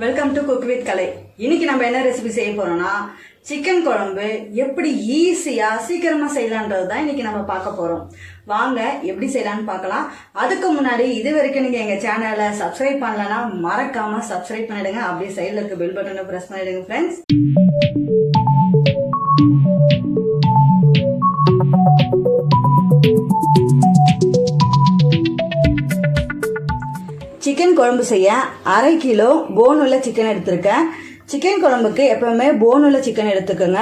Welcome to cook with கலை. இன்னைக்கு நம்ம என்ன ரெசிபி செய்ய போறோம்னா சிக்கன் குழம்பு எப்படி ஈஸியா சீக்கிரமா செய்யலான்றது தான் இன்னைக்கு நம்ம பார்க்க போறோம். வாங்க எப்படி செய்யலாம்னு பார்க்கலாம். அதுக்கு முன்னாடி இது வரைக்கும் நீங்க எங்க சேனலை சப்ஸ்கிரைப் பண்ணலன்னா மறக்காம சப்ஸ்கிரைப் பண்ணிடுங்க. அப்படியே சைடுல இருக்க பெல் பட்டனை பிரஸ் பண்ணிடுங்க ஃப்ரெண்ட்ஸ். சிக்கன் குழம்பு செய்ய 1/2 கிலோ போன் உள்ள சிக்கன் எடுத்திருக்கேன். சிக்கன் குழம்புக்கு எப்பவுமே போன் உள்ள சிக்கன் எடுத்துக்கோங்க.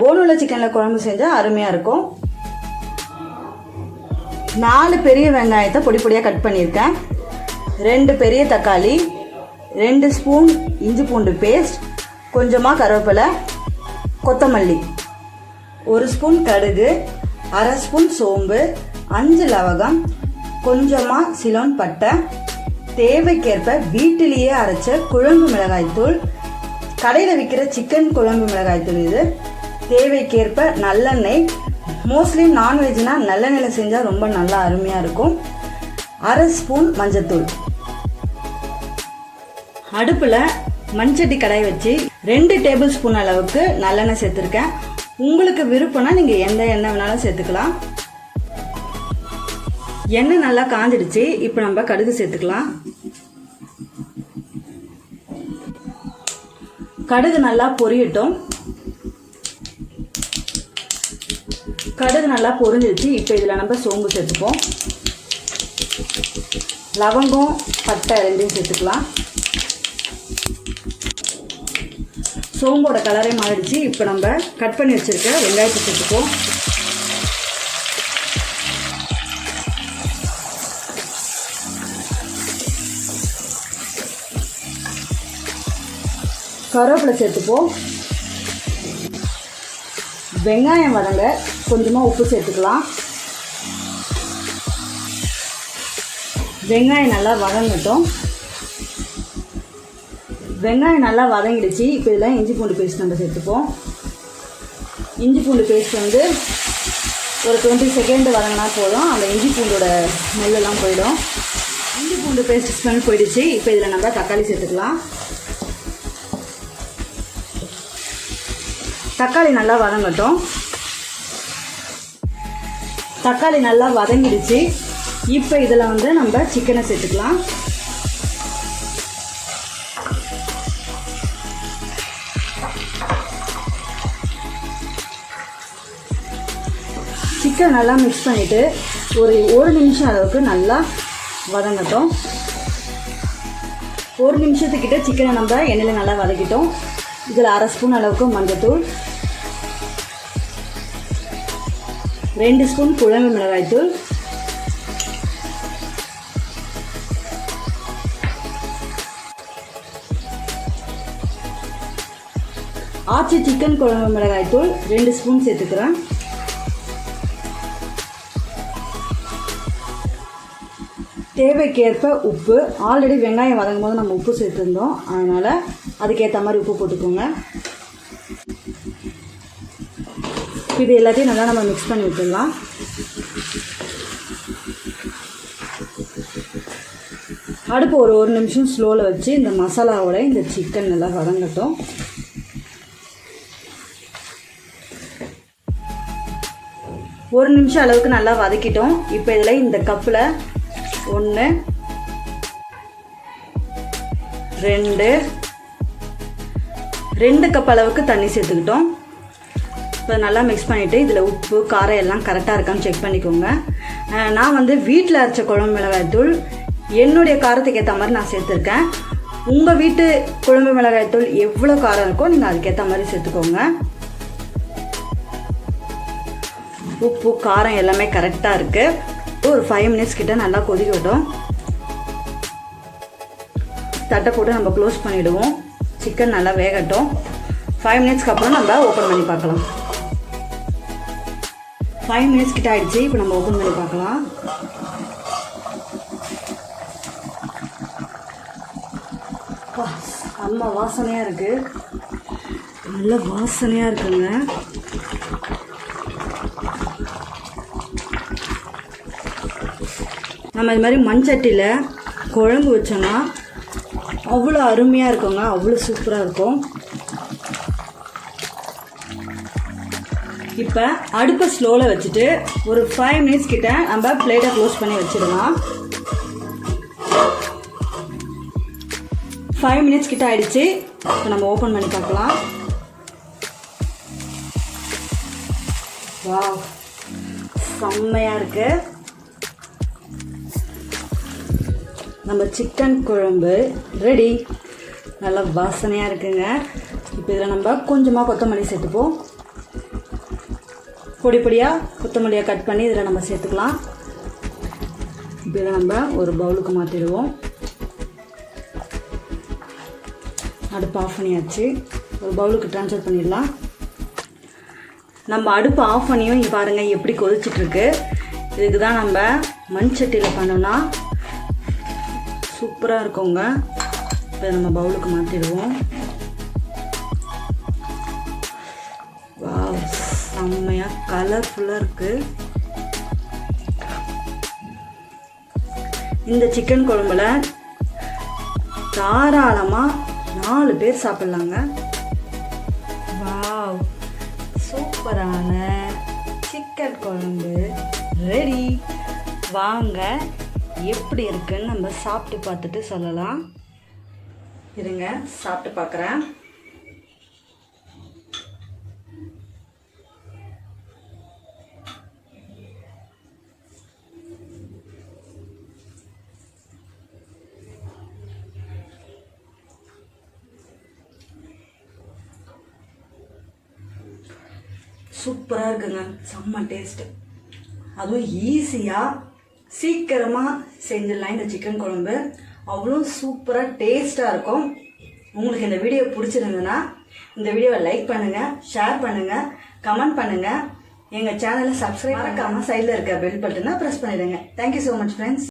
போன் உள்ள சிக்கனில் குழம்பு செஞ்சால் அருமையாக இருக்கும். 4 பெரிய வெங்காயத்தை பொடி பொடியாக கட் பண்ணியிருக்கேன். 2 பெரிய தக்காளி, 2 ஸ்பூன் இஞ்சி பூண்டு பேஸ்ட், கொஞ்சமாக கருவேப்பிலை, கொத்தமல்லி, 1 ஸ்பூன் கடுகு, 1/2 ஸ்பூன் சோம்பு, 5 லவங்கம், கொஞ்சமாக சிலோன் பட்டை, தேவைக்கேற்ப வீட்டிலேயே அரைச்ச குழம்பு மிளகாய்த்தூள், கடையில் விற்கிற சிக்கன் குழம்பு மிளகாய்த்தூள் இது, தேவைக்கேற்ப நல்லெண்ணெய். மோஸ்ட்லி நான்வெஜ்னா நல்லெண்ணெயில் செஞ்சால் ரொம்ப நல்லா அருமையாக இருக்கும். 1/2 ஸ்பூன் மஞ்சத்தூள். அடுப்பில் மண்சட்டி கடாய் வச்சு 2 டேபிள் ஸ்பூன் அளவுக்கு நல்லெண்ணெய் சேர்த்துருக்கேன். உங்களுக்கு விருப்பம்னா நீங்கள் எந்த எண்ணெய் வேணாலும் சேர்த்துக்கலாம். எண்ணெய் நல்லா காஞ்சிடுச்சு. இப்போ நம்ம கடுகு சேர்த்துக்கலாம். கடுகு நல்லா பொரியட்டும். கடுகு நல்லா பொரிஞ்சிடுச்சு. இப்போ இதில் நம்ம சோம்பு சேர்த்துப்போம். லவங்கம், பட்டை 2 சேர்த்துக்கலாம். சோம்போட கலரே மாறிடுச்சு. இப்போ நம்ம கட் பண்ணி வச்சிருக்க வெங்காயத்தை சேர்த்துப்போம். கருவேப்பிலை சேர்த்துப்போம். வெங்காயம் வதங்க கொஞ்சமாக உப்பு சேர்த்துக்கலாம். வெங்காயம் நல்லா வதங்கட்டும். வெங்காயம் நல்லா வதங்கிடுச்சு. இப்போ இதில் இஞ்சி பூண்டு பேஸ்ட் நம்ம சேர்த்துப்போம். இஞ்சி பூண்டு பேஸ்ட் வந்து ஒரு 20 செகண்ட் வதங்கினா போதும். அந்த இஞ்சி பூண்டோட ஸ்மெல்லாம் போயிடும். இஞ்சி பூண்டு பேஸ்ட் ஸ்மெல் போயிடுச்சு. இப்போ இதில் நம்ம தக்காளி சேர்த்துக்கலாம். தக்காளி நல்லா வதங்கட்டும். தக்காளி நல்லா வதங்கிடுச்சு. இப்போ இதில் வந்து நம்ம சிக்கனை சேர்த்துக்கலாம். சிக்கன் நல்லா மிக்ஸ் பண்ணிவிட்டு ஒரு நிமிஷம் அளவுக்கு நல்லா வதங்கட்டும். 1 நிமிஷத்துக்கிட்ட சிக்கனை நம்ம எண்ணெயில் நல்லா வதக்கிட்டோம். இதில் 1/2 ஸ்பூன் அளவுக்கு மஞ்சத்தூள், 2 ஸ்பூன் குழம்பு மிளகாய்த்தூள், ஆச்சி சிக்கன் குழம்பு மிளகாய்த்தூள் 2 ஸ்பூன் சேர்த்துக்கிறேன். தேவைக்கேற்ப உப்பு. ஆல்ரெடி வெங்காயம் வதங்கும் போது நம்ம உப்பு சேர்த்துருந்தோம். அதனால் அதுக்கேற்ற மாதிரி உப்பு போட்டுக்கோங்க. இது எல்லாத்தையும் நல்லா நம்ம மிக்ஸ் பண்ணி விட்டுடலாம். அடுப்பு ஒரு நிமிஷம் ஸ்லோவில் வச்சு இந்த மசாலாவோட இந்த சிக்கன் நல்லா வதங்கட்டும். ஒரு நிமிஷம் அளவுக்கு நல்லா வதக்கிட்டோம். இப்போ இதில் இந்த கப்பில் 1 2 கப் அளவுக்கு தண்ணி சேர்த்துக்கிட்டோம். இப்போ நல்லா மிக்ஸ் பண்ணிவிட்டு இதில் உப்பு காரம் எல்லாம் கரெக்டாக இருக்கான்னு செக் பண்ணிக்கோங்க. நான் வந்து வீட்டில் அரைச்ச குழம்பு மிளகாய்த்தூள் என்னுடைய காரத்துக்கு ஏற்ற மாதிரி நான் சேர்த்துருக்கேன். உங்கள் வீட்டு குழம்பு மிளகாய்த்தூள் எவ்வளோ காரம் இருக்கோ நீங்கள் அதுக்கேற்ற மாதிரி சேர்த்துக்கோங்க. உப்பு காரம் எல்லாமே கரெக்டாக இருக்குது. ஒரு 5 மினிட்ஸ் கிட்ட நல்லா கொதிக்கட்டும். தட்டை போட்டு நம்ம க்ளோஸ் பண்ணிவிடுவோம். சிக்கன் நல்லா வேகட்டும். 5 மினிட்ஸ்க்கு அப்புறம் நம்ம ஓப்பன் பண்ணி பார்க்கலாம். 5 மினிட்ஸ் கிட்ட ஆயிடுச்சு. இப்போ நம்ம ஓப்பன் பண்ணி பார்க்கலாம். நல்ல வாசனையாக இருக்குது. நல்ல வாசனையாக இருக்குங்க. நம்ம இது மாதிரி மண் சட்டியில் குழம்பு வச்சோன்னா அவ்வளோ அருமையாக இருக்குங்க, அவ்வளோ சூப்பராக இருக்கும். இப்போ அடுப்பை ஸ்லோவில் வச்சுட்டு ஒரு 5 மினிட்ஸ் கிட்ட நம்ம பிளேட்டை க்ளோஸ் பண்ணி வச்சிடலாம். 5 மினிட்ஸ் கிட்ட ஆயிடுச்சு. இப்போ நம்ம ஓப்பன் பண்ணி பார்க்கலாம். வாவ், செம்மையாக இருக்கு. நம்ம சிக்கன் குழம்பு ரெடி. நல்லா வாசனையாக இருக்குங்க. இப்போ இதில் நம்ம கொஞ்சமாக கொத்தமல்லி சேர்த்துப்போம். பொடி பொடியாக கொத்தமல்லியாக கட் பண்ணி இதில் நம்ம சேர்த்துக்கலாம். இப்போ இதை நம்ம ஒரு பவுலுக்கு மாற்றிடுவோம். அடுப்பு ஆஃப் பண்ணியாச்சு. ஒரு பவுலுக்கு ட்ரான்ஸ்ஃபர் பண்ணிடலாம். நம்ம அடுப்பு ஆஃப் பண்ணியும் இங்கே பாருங்கள் எப்படி கொதிச்சிட்ருக்கு. இதுக்கு தான் நம்ம மண் சட்டியில் பண்ணோன்னா சூப்பராக இருக்குங்க. இப்போ நம்ம பவுலுக்கு மாற்றிடுவோம். வாவ், செம்மையாக கலர்ஃபுல்லாக இருக்குது. இந்த சிக்கன் குழம்புல தாராளமாக 4 பேர் சாப்பிட்லாங்க. வாவ், சூப்பரான சிக்கன் குழம்பு ரெடி. வாங்க எப்படி இருக்குன்னு நம்ம சாப்பிட்டு பார்த்துட்டு சொல்லலாம். இருங்க, சாப்பிட்டு பார்க்குறேன். சூப்பராக இருக்குங்க, செம்ம டேஸ்ட்டு. அதுவும் ஈஸியாக சீக்கிரமாக செஞ்சிடலாம் இந்த சிக்கன் குழம்பு. அவ்வளோ சூப்பராக டேஸ்ட்டாக இருக்கும். உங்களுக்கு இந்த வீடியோ பிடிச்சிருந்ததுன்னா இந்த வீடியோவை லைக் பண்ணுங்கள், ஷேர் பண்ணுங்கள், கமெண்ட் பண்ணுங்கள். எங்கள் சேனலை சப்ஸ்கிரைப் பண்ணாமல் சைடில் இருக்க பெல் பட்டனை ப்ரெஸ் பண்ணிவிடுங்க. Thank you so much friends.